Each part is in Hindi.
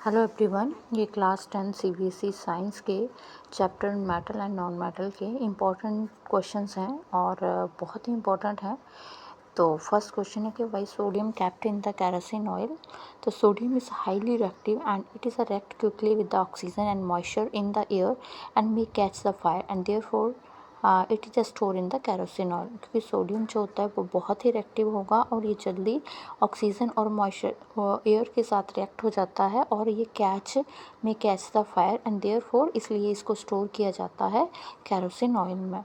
हेलो एवरीवन, ये क्लास 10 सीबीएसई साइंस के chapter metal and non metal के इम्पोर्टेंट क्वेश्चंस हैं और बहुत ही इम्पोर्टेंट हैं। तो फर्स्ट क्वेश्चन है कि why sodium kept in the kerosene oil. तो sodium is highly reactive and it is react quickly with the oxygen and moisture in the air and may catch the fire and therefore it is store in the kerosene oil. क्योंकि सोडियम जो होता है वो बहुत ही रिएक्टिव होगा और ये जल्दी ऑक्सीजन और मॉइस्चर एयर के साथ रिएक्ट हो जाता है और ये catch the fire and therefore इसलिए इसको स्टोर किया जाता है कैरोसिन ऑयल में।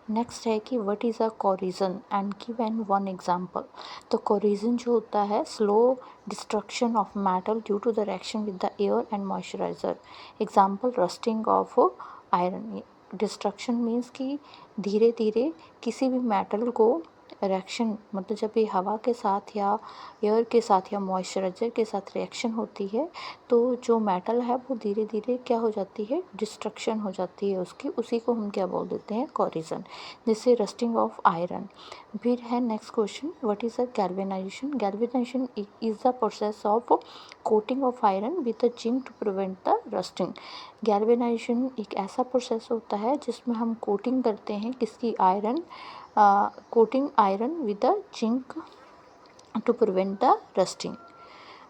नेक्स्ट है कि what is a corrosion and give an one example. तो कोरिजन जो होता है slow destruction of metal due to the reaction with the air and moisturiser. Example rusting of iron. Destruction means कि धीरे धीरे किसी भी मेटल को रिएक्शन मतलब जब ये हवा के साथ या एयर के साथ या मॉइस्चराइज़र के साथ रिएक्शन होती है तो जो मेटल है वो धीरे धीरे क्या हो जाती है, डिस्ट्रक्शन हो जाती है उसकी, उसी को हम क्या बोल देते हैं, कोरिजन। जैसे रस्टिंग ऑफ आयरन। फिर है next question, what is a galvanisation. Galvanisation is the process of coating of iron with the zinc to prevent the rusting. Galvanisation एक ऐसा प्रोसेस होता है जिसमें हम कोटिंग करते हैं किसकी, iron, coating iron with the zinc to prevent the rusting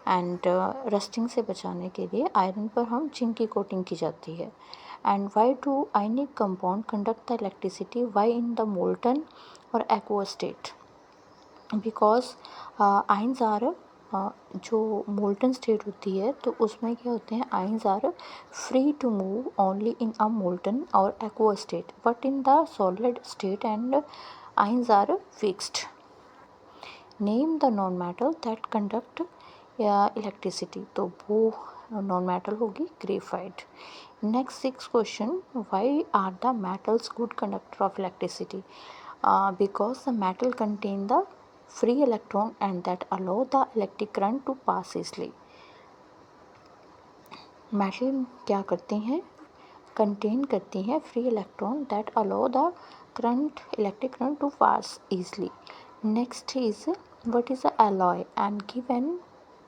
and rusting से बचाने के लिए आयरन पर हम जिंक की कोटिंग की जाती है। And why do ionic compound conduct the electricity, why in the molten or aqua state. Because ions are जो मोल्टन स्टेट होती है तो उसमें क्या होते हैं, ions are free to move only in a molten or aqua state but in the solid state and ions are fixed. Name the non metal that conduct electricity. तो वो नॉन मेटल होगी graphite. Next six question, Y are the metals good conductor of electricity. Because the metal contain the free electron and that allow the electric current to pass easily. Metal क्या करते हैं, कंटेन करती हैं free electron that allow the current electric current to pass easily. Next is what is a alloy and give an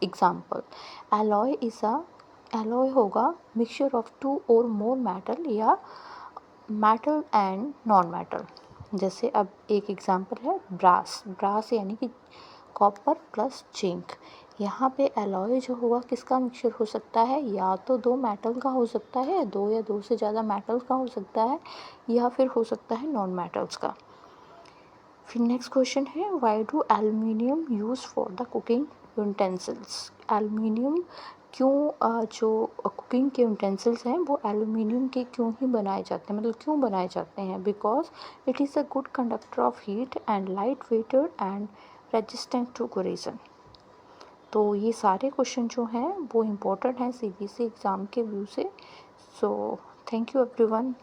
example. Alloy होगा मिक्सचर ऑफ टू और मोर मेटल या मेटल एंड नॉन मेटल। जैसे अब एक एग्जांपल है ब्रास यानी कि कॉपर प्लस जिंक। यहाँ पे एलॉय जो होगा किसका मिक्सचर हो सकता है, या तो दो मेटल का हो सकता है, दो या दो से ज़्यादा मेटल का हो सकता है, या फिर हो सकता है नॉन मेटल्स का। फिर नेक्स्ट क्वेश्चन है, why do aluminium use for the cooking utensils. Aluminium क्यों जो कुकिंग के यूटेंसिल्स हैं वो एल्युमिनियम के क्यों ही बनाए जाते हैं, मतलब क्यों बनाए जाते हैं, because it is a good conductor of heat and light weighted and resistant to corrosion. तो ये सारे क्वेश्चन जो हैं वो इम्पोर्टेंट हैं सीबीएसई एग्ज़ाम के व्यू से। So thank you everyone.